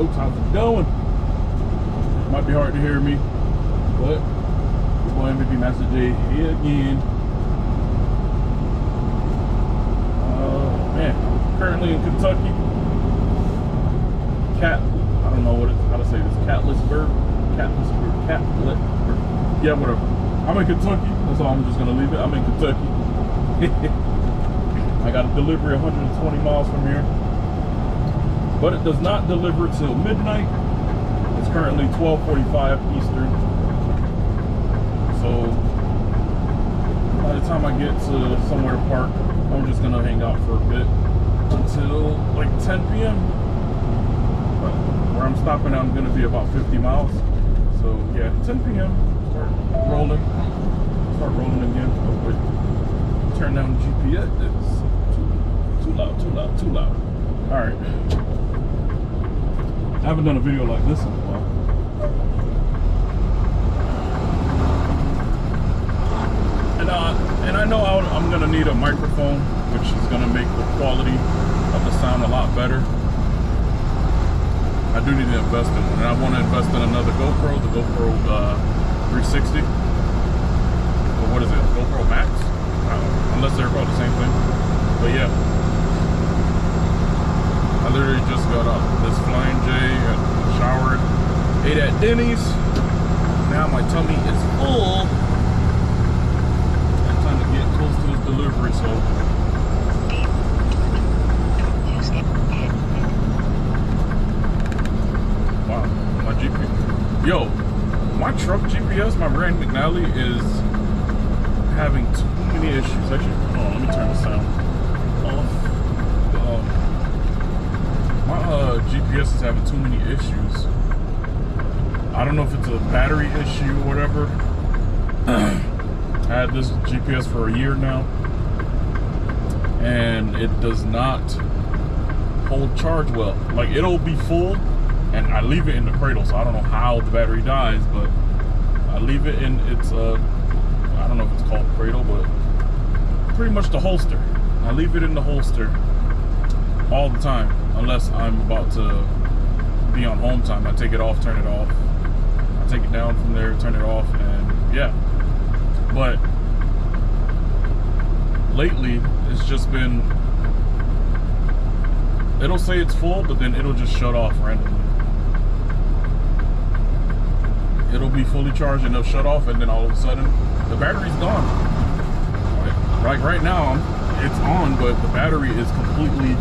folks, how's it going? Might be hard to hear me, but your boy MVP Master J here again. Man, I'm currently in Kentucky. I don't know how to say this. Catlettsburg. Yeah, whatever. I'm in Kentucky. That's all. I'm just gonna leave it. I'm in Kentucky. I got a delivery 120 miles from here, but it does not deliver till midnight. It's currently 12:45 Eastern. So by the time I get to somewhere to park, I'm just gonna hang out for a bit until like 10 p.m. But where I'm stopping, I'm gonna be about 50 miles. So yeah, 10 p.m. Start rolling again. Oh, wait. Turn down the GPS. It's too loud. All right. I haven't done a video like this in a while. And I know I'm gonna need a microphone, which is gonna make the quality of the sound a lot better. I do need to invest in one, and I want to invest in another GoPro, the GoPro 360. Or what is it? GoPro Max? Unless they're called the same thing. But yeah. I literally just got up this Flying J and showered, ate at Denny's. Now my tummy is full. And time to get close to this delivery, so. Wow, my GPS. Yo, my truck GPS, my brand McNally, is having too many issues. Actually, let me turn the sound off. My GPS is having too many issues. I don't know if it's a battery issue or whatever. I had this GPS for a year now, and it does not hold charge well. Like, it'll be full, and I leave it in the cradle, so I don't know how the battery dies, but I leave it in its, I don't know if it's called cradle, but pretty much the holster. I leave it in the holster all the time, unless I'm about to be on home time. I take it off, turn it off. I take it down from there, turn it off, and yeah. But lately, it's just been, it'll say it's full, but then it'll just shut off randomly. It'll be fully charged and it'll shut off, and then all of a sudden, the battery's gone. Like right now, it's on, but the battery is completely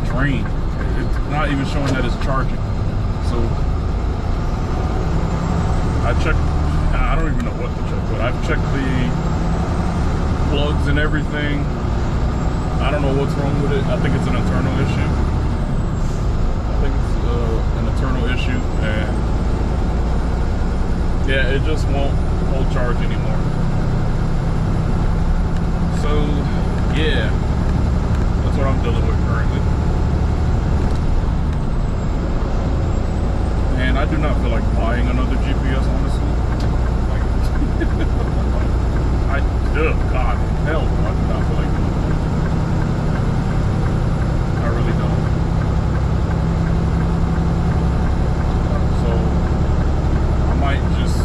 drained. It's not even showing that it's charging. So I checked, I don't even know what to check, but I've checked the plugs and everything. I don't know what's wrong with it. I think it's an internal issue. And yeah, it just won't hold charge anymore. So yeah, that's what I'm dealing with currently. And I do not feel like buying another GPS, honestly. Like, God, hell no, I do not feel like doing that. I really don't. So I might just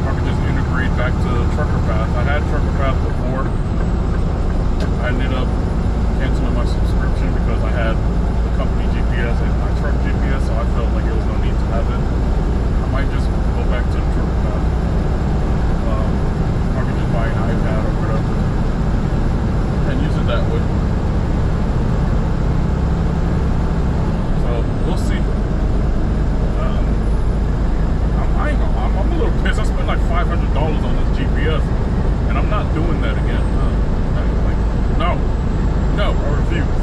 probably just integrate back to Trucker Path. I had Trucker Path before. I ended up canceling my subscription because I had the company GPS and my truck GPS, so I felt like it was no need to have it. I might just go back to the Trucker Path. Probably just buy an iPad or whatever and use it that way. So we'll see. I'm a little pissed. I spent like $500 on this GPS, and I'm not doing that again. No, I refuse.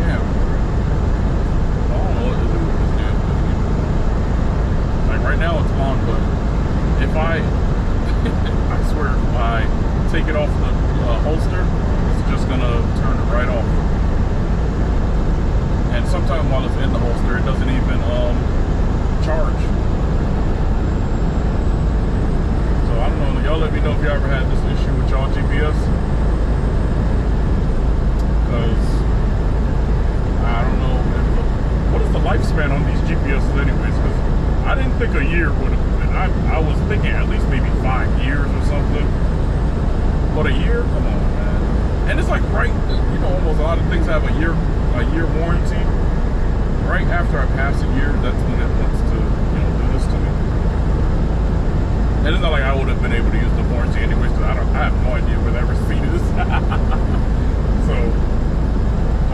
Damn. I don't know what to do with this damn thing. Like right now it's on, but if I swear, if I take it off the holster, it's just gonna turn it right off. And sometimes while it's in the holster, it doesn't even charge. So I don't know. Y'all let me know if you ever had this issue with y'all GPS. Because But a year? Come on, man. And it's like right, you know, almost a lot of things have a year warranty. Right after I pass a year, that's when it wants to, you know, do this to me. And it's not like I would have been able to use the warranty anyways, because I have no idea where that receipt is. So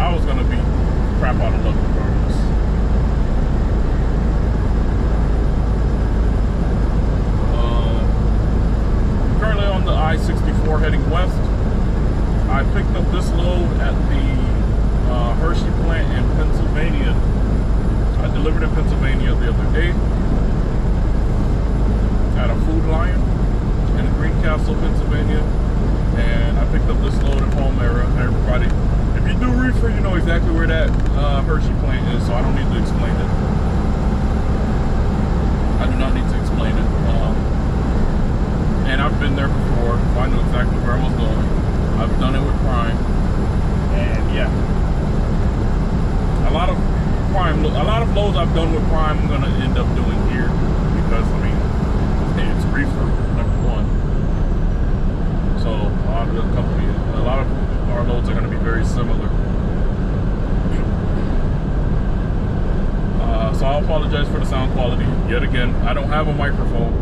I was gonna be crap out of luck regardless. Currently on the I-64 heading west. I picked up this load at the Hershey plant in Pennsylvania. I delivered in Pennsylvania the other day at a Food Lion in Greencastle, Pennsylvania, and I picked up this load in Palmyra. Everybody, if you do reefer, you know exactly where that Hershey plant is, so I don't need to explain it. I do not need to explain it. And I've been there before, so I knew exactly where I was going. I've done it with Prime, and yeah, a lot of loads I've done with Prime I'm gonna end up doing here, because I mean, hey, it's reefer number one. So a lot of our loads are gonna be very similar. So I'll apologize for the sound quality yet again. I don't have a microphone.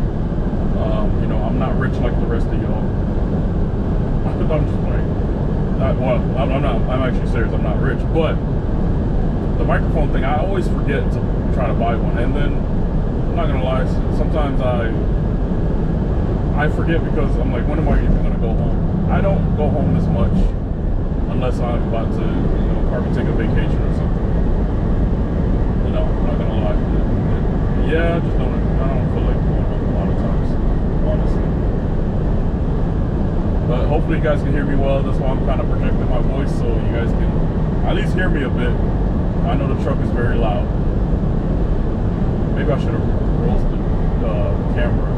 You know, I'm not rich like the rest of y'all. I'm just playing. I'm actually serious. I'm not rich, but the microphone thing, I always forget to try to buy one, and then I'm not gonna lie, sometimes I forget because I'm like, when am I even gonna go home? I don't go home this much unless I'm about to, you know, probably take a vacation or something. You know, I'm not gonna lie. Yeah, I don't feel like going home a lot of times, honestly. But hopefully you guys can hear me well. That's why I'm kind of projecting my voice, so you guys can at least hear me a bit. I know the truck is very loud. Maybe I should have roasted the camera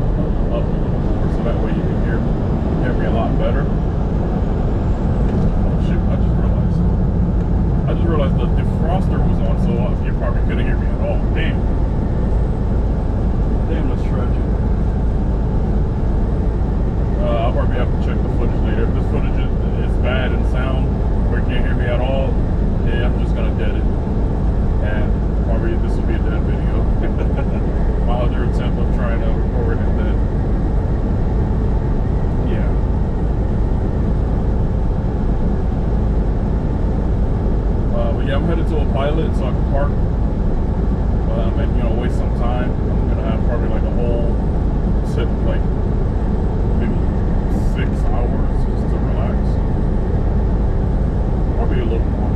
up a little more, so that way you can hear me a lot better. Oh shit, I just realized the defroster was on, so you probably couldn't hear me at all. Damn, that's tragic. I'll probably have to check the footage later. If this footage is bad in sound, or you can't hear me at all, yeah, I'm just gonna dead it. And probably this will be a dead video. My other attempt of trying to record it then. Yeah. But yeah, I'm headed to a pilot so I can park. And, you know, waste some time. I'm gonna have probably like a whole sit, like maybe 6 hours just to relax. Probably a little more.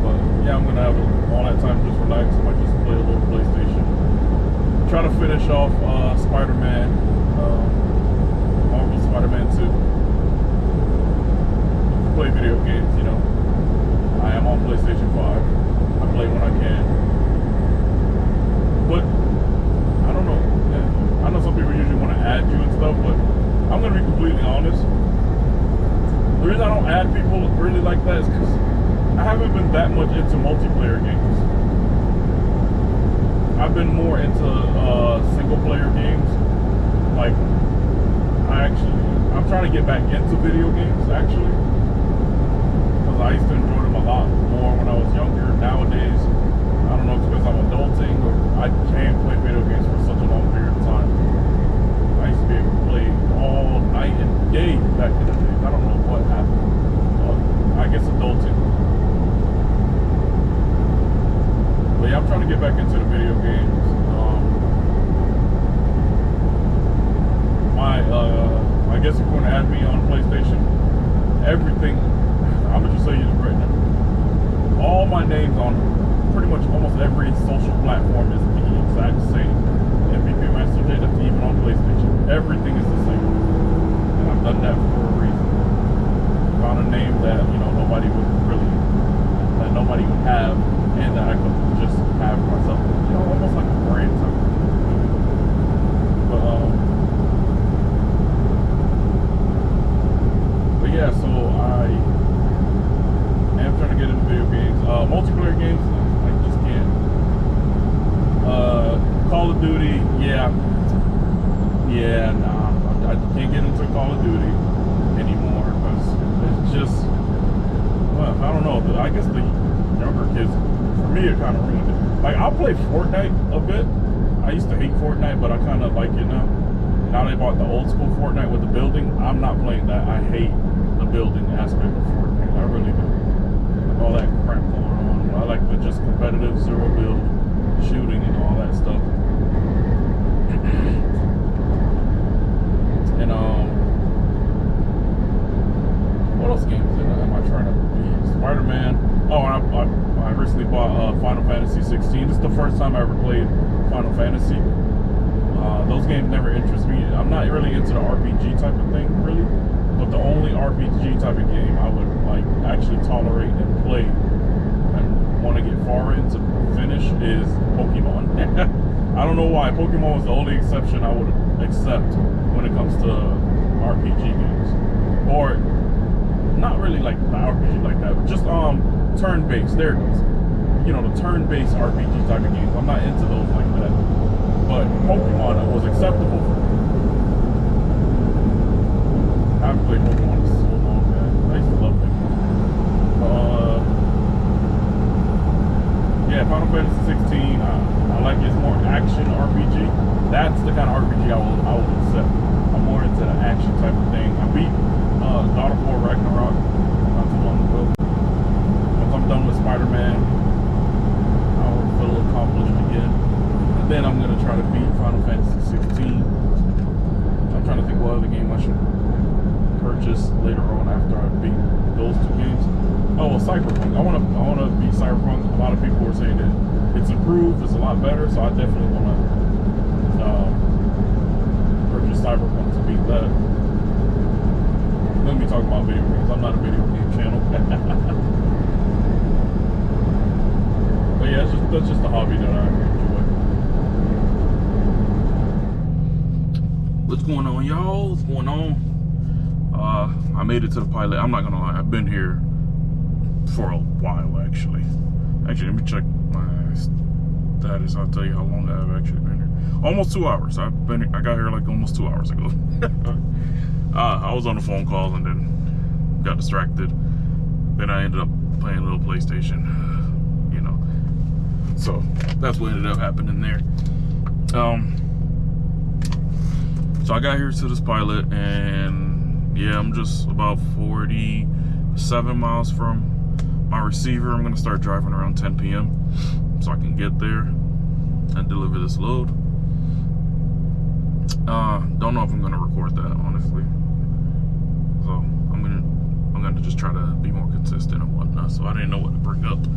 But yeah, I'm gonna have all that time just relax. I might just play a little PlayStation. Try to finish off Spider-Man, Marvel Spider-Man 2. Play video games, you know. I am on PlayStation 5. I play when I can. But I don't know. I know some people usually want to add you and stuff, but I'm gonna be completely honest. The reason I don't add people really like that is because I haven't been that much into multiplayer games. I've been more into single player games. Like, I'm trying to get back into video games actually, because I used to enjoy them a lot more when I was younger. Nowadays, I don't know if it's because I'm adulting or I can't play video games for such a long period of time. I used to be able to play all night and day back in the days. I don't know what happened. I guess adulting. But yeah, I'm trying to get back into the video games. I guess if you want to add me on PlayStation, everything, I'm gonna just say it right now. All my names on pretty much almost every social platform is the exact same. MVP Master J, that's even on PlayStation. Everything is the same. And I've done that for a reason. Found a name that, you know, nobody would have, and that I could just have myself. You know, almost like a brand type. But yeah, so I am trying to get into video games. Multiplayer games, I just can't. Call of Duty, yeah, nah, I can't get into Call of Duty. guess the younger kids, for me, it kind of ruined it. Like, I'll play Fortnite a bit. I used to hate Fortnite, but I kind of like it now. Now they bought the old school Fortnite with the building. I'm not playing that. I hate the building aspect of Fortnite. I really do. Like all that crap going on. I like the just competitive zero build shooting and all that stuff. And what else games am I trying to beat? Spider-Man. Oh, I recently bought Final Fantasy 16. This is the first time I ever played Final Fantasy. Those games never interest me. I'm not really into the RPG type of thing, really. But the only RPG type of game I would like actually tolerate and play and want to get far into finish is Pokemon. I don't know why. Pokemon was the only exception I would accept when it comes to RPG games. Or not really like the RPG like that, but just turn-based. There it is. You know, the turn-based RPG type of games. I'm not into those like that. But Pokemon was acceptable for me. I haven't played Pokemon in so long, man. I used to love it. Yeah, Final Fantasy 16. I like it's more action RPG. That's the kind of RPG I will accept. I'm more into the action type of thing. I beat God of War Ragnarok not too long ago. Once I'm done with Spider-Man, I will feel accomplished again. And then I'm gonna try to beat Final Fantasy 16. I'm trying to think what other game I should purchase later on after I beat those two games. Oh, well, Cyberpunk. I wanna beat Cyberpunk. A lot of people were saying that it's improved, it's a lot better, so I definitely wanna purchase Cyberpunk to beat that. Let me talk about video games. I'm not a video game channel. But yeah, that's just a hobby that I enjoy. What's going on, y'all? What's going on? I made it to the pilot. I'm not gonna lie, I've been here for a while actually. Actually, let me check my status. I'll tell you how long I've actually been here. Almost 2 hours. I got here like almost 2 hours ago. I was on a phone call and then got distracted. Then I ended up playing a little PlayStation, you know. So that's what ended up happening there. So I got here to this pilot, and yeah, I'm just about 47 miles from my receiver. I'm gonna start driving around 10 p.m. so I can get there and deliver this load. Don't know if I'm gonna record that, honestly. So I'm gonna just try to be more consistent and whatnot. So I didn't know what to bring up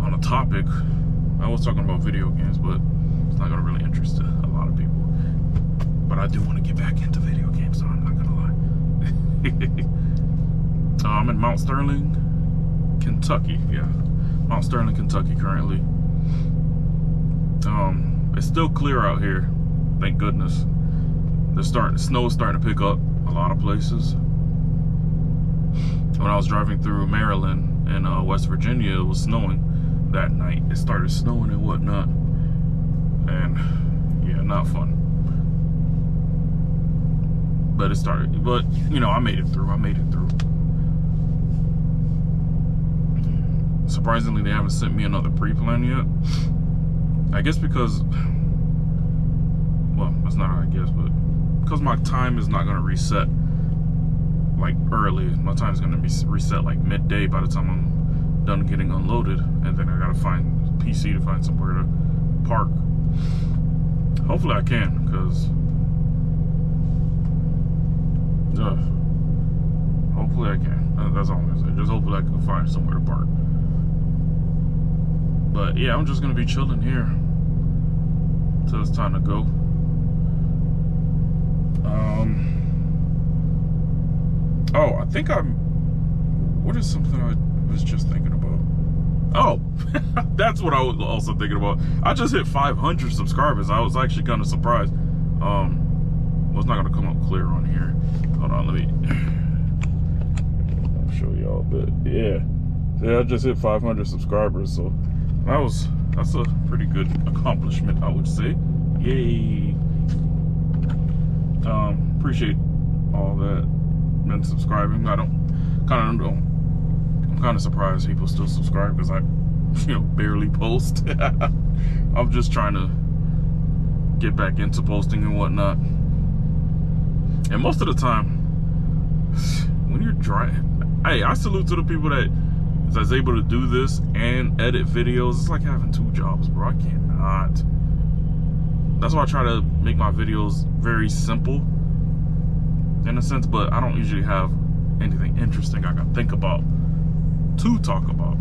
on a topic. I was talking about video games, but it's not gonna really interest a lot of people. But I do want to get back into video games, so I'm not gonna lie. I'm in Mount Sterling, Kentucky. Yeah, Mount Sterling, Kentucky currently. It's still clear out here, thank goodness. Snow is starting to pick up a lot of places. When I was driving through Maryland and West Virginia, it was snowing that night. It started snowing and whatnot, and yeah, not fun. But it started. But you know, I made it through. Surprisingly, they haven't sent me another pre-plan yet. I guess because, well, that's not I guess, but because my time is not gonna reset like early. My time is gonna be reset like midday by the time I'm done getting unloaded, and then I gotta find PC to find somewhere to park. Hopefully I can, because hopefully I can. That's all I'm gonna say. Just hopefully I can find somewhere to park. But yeah, I'm just gonna be chilling here until it's time to go. Oh, I think what is something I was just thinking about? Oh, that's what I was also thinking about. I just hit 500 subscribers. I was actually kind of surprised. Well, it's not gonna come up clear on here. Hold on, let me I'll show y'all a bit. Yeah, I just hit 500 subscribers, so that's a pretty good accomplishment, I would say. Yay! Appreciate all that and subscribing. I don't I'm kind of surprised people still subscribe because I, barely post. I'm just trying to get back into posting and whatnot. And most of the time, when you're driving, hey, I salute to the people that's able to do this and edit videos. It's like having 2 jobs, bro. I cannot. That's why I try to make my videos very simple in a sense, but I don't usually have anything interesting I can think about to talk about.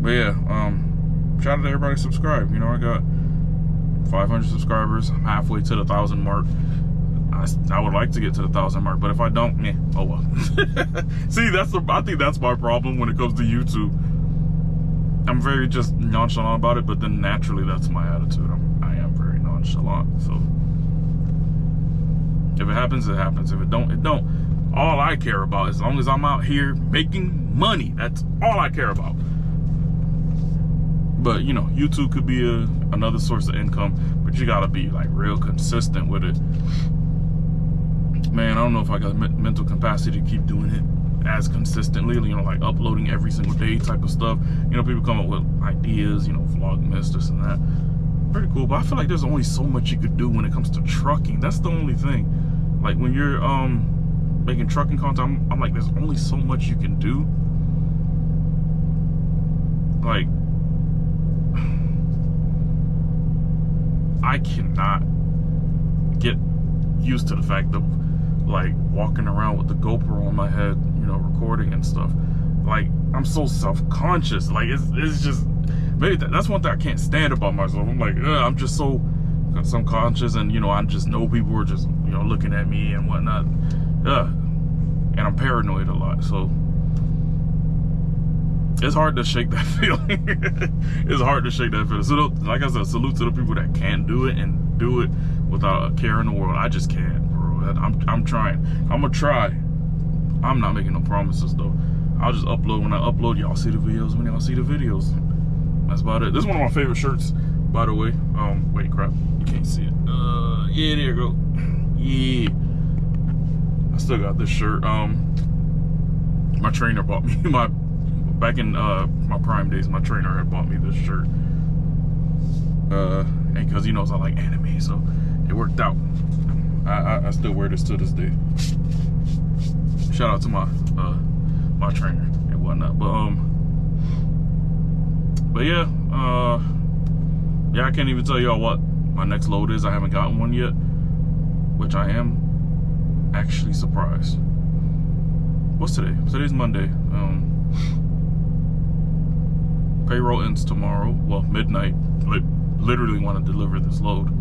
But yeah, shout out to everybody subscribe. I got 500 subscribers. I'm halfway to the 1,000 mark. I would like to get to the 1,000 mark, but if I don't, oh well. See, I think that's my problem when it comes to YouTube. I'm very just nonchalant about it, but then naturally that's my attitude. I am very nonchalant. So if it happens, it happens. If it don't, it don't. All I care about, as long as I'm out here making money, that's all I care about. But YouTube could be another source of income, but you gotta be like real consistent with it. Man, I don't know if I got mental capacity to keep doing it as consistently, like uploading every single day type of stuff. People come up with ideas, Vlogmas, this and that. Pretty cool, but I feel like there's only so much you could do when it comes to trucking. That's the only thing. Like when you're making trucking content, I'm like, there's only so much you can do. Like, I cannot get used to the fact of like walking around with the GoPro on my head, recording and stuff. Like, I'm so self-conscious. Like, it's just, maybe that's one thing I can't stand about myself. I'm like, I'm just so self-conscious, and I just know people are just looking at me and whatnot. And I'm paranoid a lot, so it's hard to shake that feeling. It's hard to shake that feeling. So, like I said, salute to the people that can do it and do it without a care in the world. I just can't, bro. I'm trying. I'm gonna try. I'm not making no promises though. I'll just upload when I upload. Y'all see the videos when y'all see the videos. That's about it. This is one of my favorite shirts, by the way. Wait, crap. You can't see it. Yeah, there you go. Yeah. I still got this shirt. My trainer bought me back in my prime days, my trainer had bought me this shirt. And because he knows I like anime, so it worked out. I still wear this to this day. Shout out to my my trainer and whatnot. But yeah, I can't even tell y'all what my next load is. I haven't gotten one yet, which I am actually surprised. What's today? Today's Monday. Payroll ends tomorrow, well, midnight. Like, literally want to deliver this load.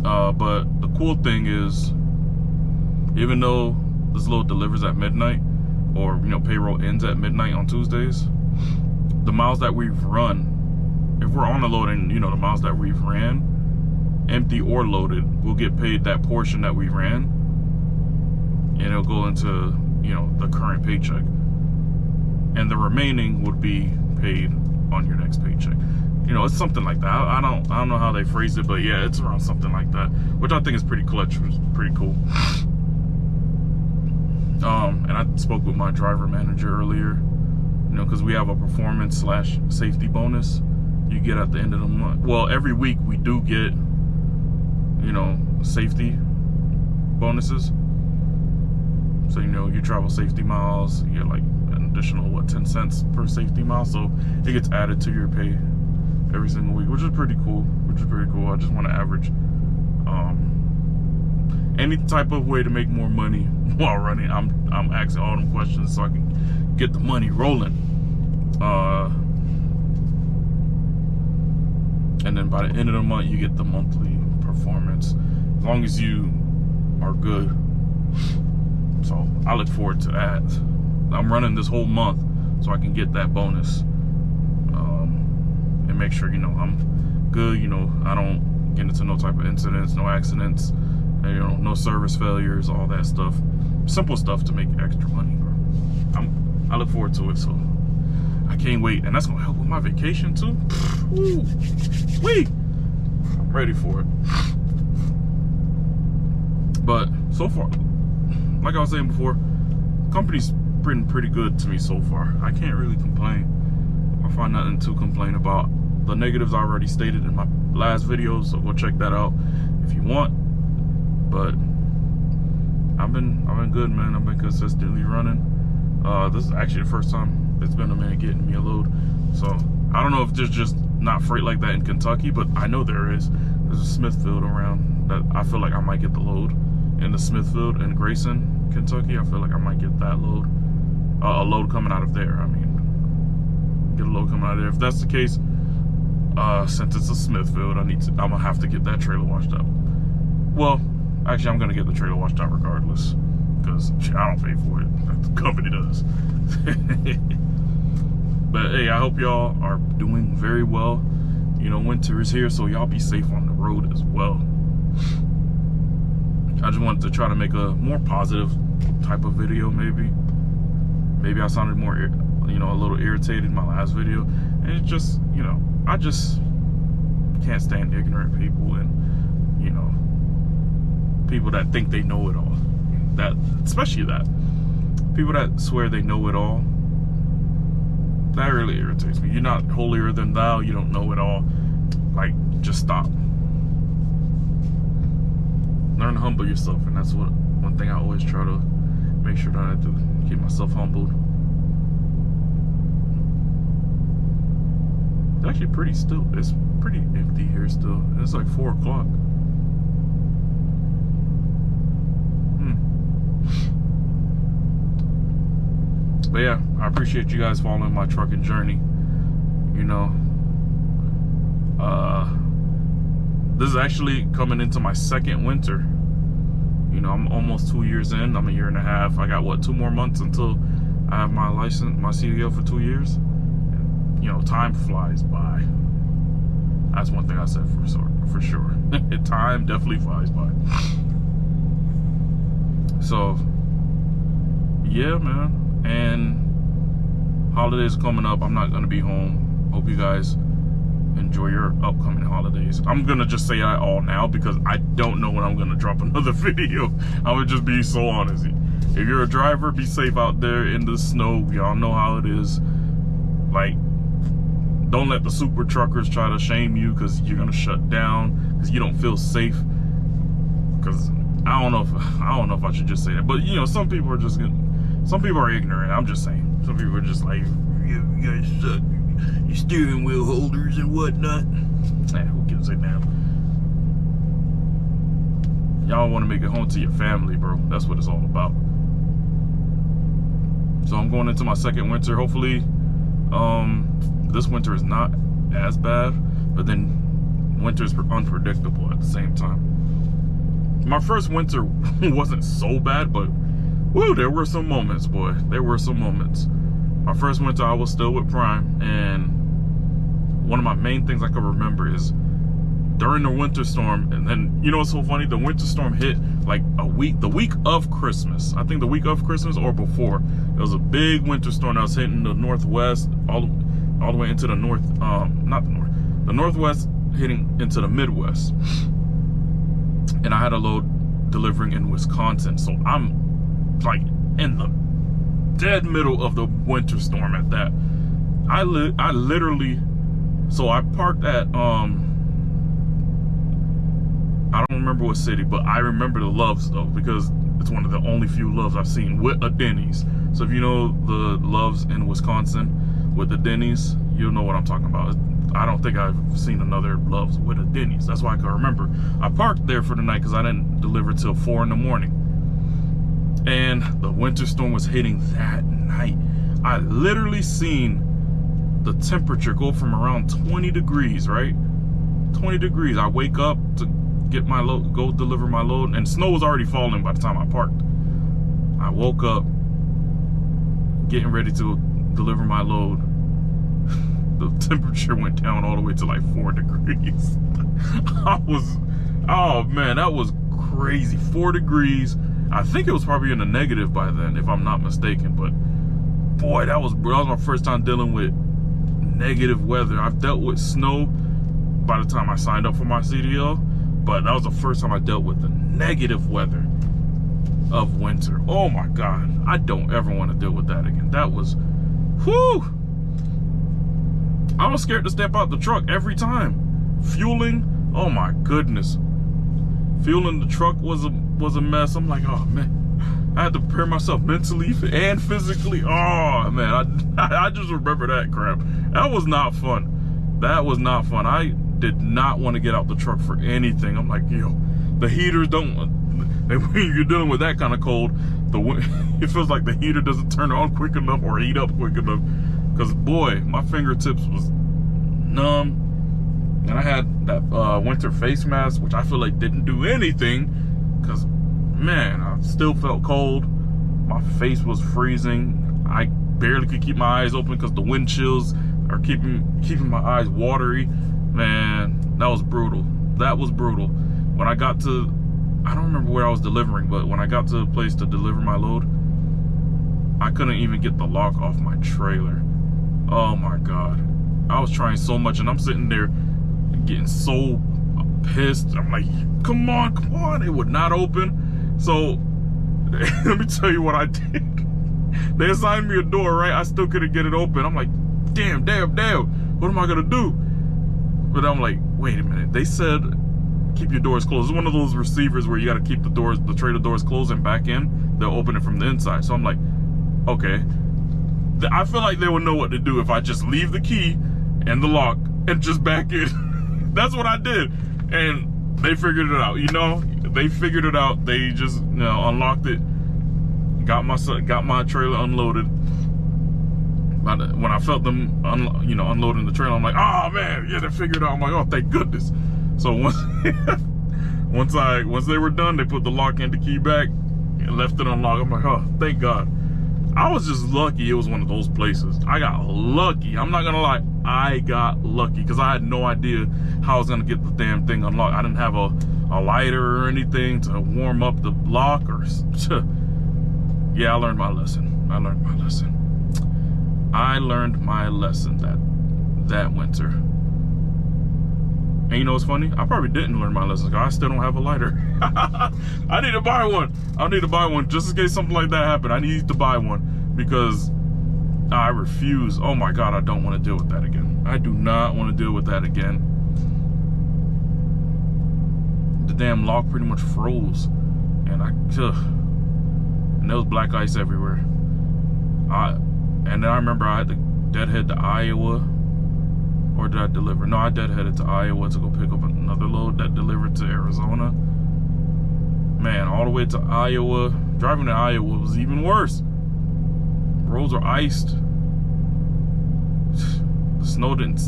But the cool thing is, even though this load delivers at midnight, or payroll ends at midnight on Tuesdays, the miles that we've run, if we're on the load and the miles that we've ran, empty or loaded, we'll get paid that portion that we ran, and it'll go into the current paycheck, and the remaining would be paid on your next paycheck. It's something like that. I don't know how they phrase it, but yeah, it's around something like that, which I think is pretty clutch. It's pretty cool. And I spoke with my driver manager earlier, because we have a performance/safety bonus you get at the end of the month. Well, every week we do get safety bonuses. So you travel safety miles, you get like an additional 10 cents per safety mile, so it gets added to your pay every single week, which is pretty cool. I just want to average any type of way to make more money while running. I'm asking all them questions so I can get the money rolling. And then by the end of the month, you get the monthly performance, as long as you are good. So I look forward to that. I'm running this whole month so I can get that bonus, and make sure I'm good. I don't get into no type of incidents, no accidents, no service failures, all that stuff. Simple stuff to make extra money, bro. I look forward to it, so I can't wait, and that's gonna help with my vacation too. Woo! Wee! I'm ready for it. But so far, like I was saying before, company's been pretty good to me so far. I can't really complain. I find nothing to complain about. The negatives I already stated in my last video, so go check that out if you want. But I've been good, man. I've been consistently running. This is actually the first time it's been a man getting me a load. So I don't know if there's just not freight like that in Kentucky, but I know there is. There's a Smithfield around that I feel like I might get the load. In the Smithfield in Grayson, Kentucky, I feel like I might get that load. A load coming out of there. I mean, get a load coming out of there. If that's the case, since it's a Smithfield, I'm gonna have to get that trailer washed out. Well, actually, I'm gonna get the trailer washed out regardless, because I don't pay for it. The company does. But hey, I hope y'all are doing very well. You know, winter is here, so y'all be safe on the road as well. I just wanted to try to make a more positive type of video, maybe. Maybe I sounded more, you know, a little irritated in my last video. And it's just, you know, I just can't stand ignorant people and, you know, people that think they know it all. That, especially that. People that swear they know it all. That really irritates me. You're not holier than thou. You don't know it all. Like, just stop. Learn to humble yourself, and that's one thing I always try to make sure that I do. Keep myself humbled. It's actually pretty still. It's pretty empty here still. It's like 4 o'clock. But yeah, I appreciate you guys following my trucking journey. You know, this is actually coming into my second winter. You know, I'm almost 2 years in. I'm a year and a half. I got, what, 2 more months until I have my license, my CDL for 2 years. And, you know, time flies by. That's one thing I said for sure. Time definitely flies by. So, yeah, man. And holidays coming up. I'm not gonna be home. Hope you guys enjoy your upcoming holidays. I'm gonna just say that all now because I don't know when I'm gonna drop another video. I would just be so honest. If you're a driver, be safe out there in the snow. Y'all know how it is. Like, don't let the super truckers try to shame you because you're gonna shut down because you don't feel safe. Because I don't know if I should just say that, but you know, some people are just gonna. Some people are ignorant, I'm just saying. Some people are just like, you guys suck. Your steering wheel holders and whatnot. Who gives a damn? Y'all want to make it home to your family, bro. That's what it's all about. So I'm going into my second winter. Hopefully, this winter is not as bad, but then winter is unpredictable at the same time. My first winter wasn't so bad, but woo, there were some moments, boy. There were some moments. My first winter, I was still with Prime, and one of my main things I can remember is during the winter storm, and then, you know what's so funny? The winter storm hit like the week of Christmas. I think the week of Christmas or before. It was a big winter storm that was hitting the Northwest, all the way into the North, not the North, the Northwest hitting into the Midwest. And I had a load delivering in Wisconsin, so I'm like in the dead middle of the winter storm at that. I literally, so I parked at I don't remember what city, but I remember the Loves though, because it's one of the only few Loves I've seen with a Denny's. So if you know the Loves in Wisconsin with the Denny's, you'll know what I'm talking about. I don't think I've seen another Loves with a Denny's. That's why I can remember. I parked there for the night because I didn't deliver till 4 in the morning. And the winter storm was hitting that night. I literally seen the temperature go from around 20 degrees, right? 20 degrees. I wake up to get my load, go deliver my load, and snow was already falling by the time I parked. I woke up getting ready to deliver my load. The temperature went down all the way to like 4 degrees. Oh man, that was crazy. 4 degrees. I think it was probably in the negative by then, if I'm not mistaken. But boy, that was my first time dealing with negative weather. I've dealt with snow by the time I signed up for my CDL, but that was the first time I dealt with the negative weather. of winter. Oh my God, I don't ever want to deal with that again. That was, whew. I was scared to step out the truck every time. Fueling, oh my goodness. Fueling the truck was a mess. I'm like, oh man, I had to prepare myself mentally and physically. Oh man, I just remember that crap. That was not fun. That was not fun. I did not want to get out the truck for anything. I'm like, yo, the heaters don't. When you're dealing with that kind of cold, it feels like the heater doesn't turn on quick enough or heat up quick enough. Because boy, my fingertips was numb. And I had that winter face mask, which I feel like didn't do anything. Because, man, I still felt cold. My face was freezing. I barely could keep my eyes open because the wind chills are keeping my eyes watery. Man, that was brutal. That was brutal. When I got to, I don't remember where I was delivering, but when I got to a place to deliver my load, I couldn't even get the lock off my trailer. Oh my God. I was trying so much, and I'm sitting there getting so pissed. I'm like, come on. It would not open. So let me tell you what I did. They assigned me a door, right? I still couldn't get it open. I'm like, damn. What am I gonna do? But I'm like, wait a minute. They said, keep your doors closed. It's one of those receivers where you got to keep the trailer doors closed and back in. They'll open it from the inside. So I'm like, okay. I feel like they would know what to do if I just leave the key and the lock and just back in. That's what I did. And they figured it out, you know? They figured it out. They just, you know, unlocked it. Got my trailer unloaded. When I felt them, unloading the trailer, I'm like, oh man, yeah, they figured it out. I'm like, oh, thank goodness. So once they were done, they put the lock and the key back and left it unlocked. I'm like, oh, thank God. I was just lucky it was one of those places. I got lucky. I'm not gonna lie, I got lucky because I had no idea how I was gonna get the damn thing unlocked. I didn't have a lighter or anything to warm up the lock or. Yeah, I learned my lesson. I learned my lesson that winter. And you know what's funny? I probably didn't learn my lesson because I still don't have a lighter. I need to buy one. I need to buy one just in case something like that happened. I need to buy one because I refuse. Oh my God, I don't want to deal with that again. I do not want to deal with that again. The damn lock pretty much froze. And there was black ice everywhere. And then I remember I had to deadhead to Iowa. Or did I deliver? No, I deadheaded to Iowa to go pick up another load that delivered to Arizona. Man, all the way to Iowa. Driving to Iowa was even worse. Roads are iced. The snow did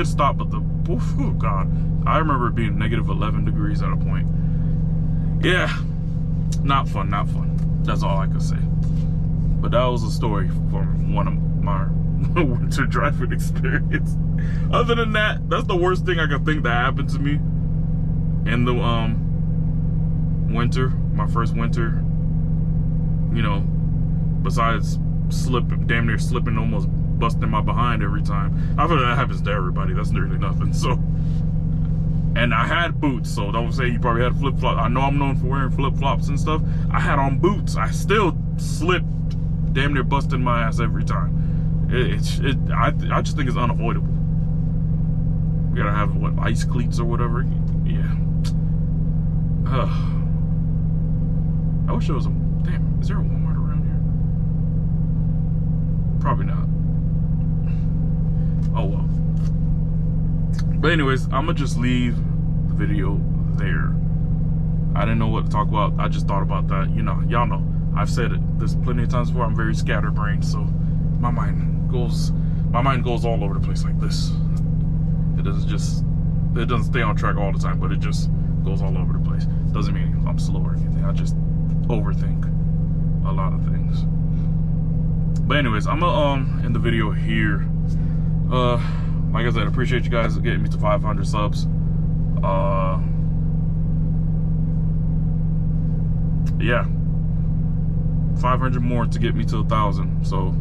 stop, but oh God. I remember it being negative 11 degrees at a point. Yeah, not fun. That's all I could say. But that was a story from one of my winter driving experience. Other than that, that's the worst thing I could think that happened to me in the winter, my first winter. You know, besides damn near slipping, almost busting my behind every time. I feel like that happens to everybody. That's nearly nothing. So, and I had boots, so don't say you probably had flip-flops. I know I'm known for wearing flip-flops and stuff. I had on boots. I still slipped, damn near busting my ass every time. I just think it's unavoidable. We gotta have, what, ice cleats or whatever? Yeah. I wish there was damn, is there a Walmart around here? Probably not. Oh well. But anyways, I'm gonna just leave the video there. I didn't know what to talk about. I just thought about that. You know, y'all know. I've said it. There's plenty of times before. I'm very scatterbrained, so my mind goes all over the place like this. It doesn't stay on track all the time, but it just goes all over the place. Doesn't mean I'm slow or anything. I just overthink a lot of things. But anyways, I'm gonna end the video here. Like I said, I appreciate you guys getting me to 500 subs. Yeah, 500 more to get me to 1,000. So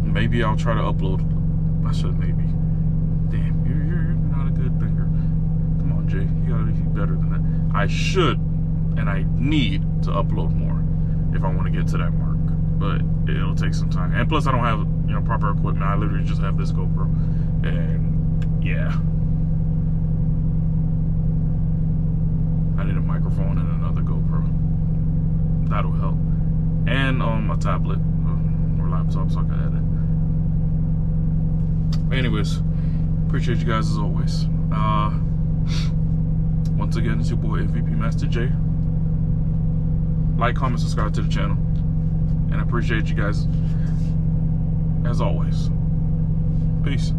maybe I'll try to upload. I should maybe. Damn, you're not a good thinker. Come on, Jay, you gotta be better than that. I should and I need to upload more if I want to get to that mark. But it'll take some time. And plus, I don't have, you know, proper equipment. I literally just have this GoPro, and yeah, I need a microphone and another GoPro. That'll help, and a tablet or laptop so I can edit. Anyways, appreciate you guys as always. Once again, it's your boy MVP Master J. Like, comment, subscribe to the channel, and I appreciate you guys as always. Peace.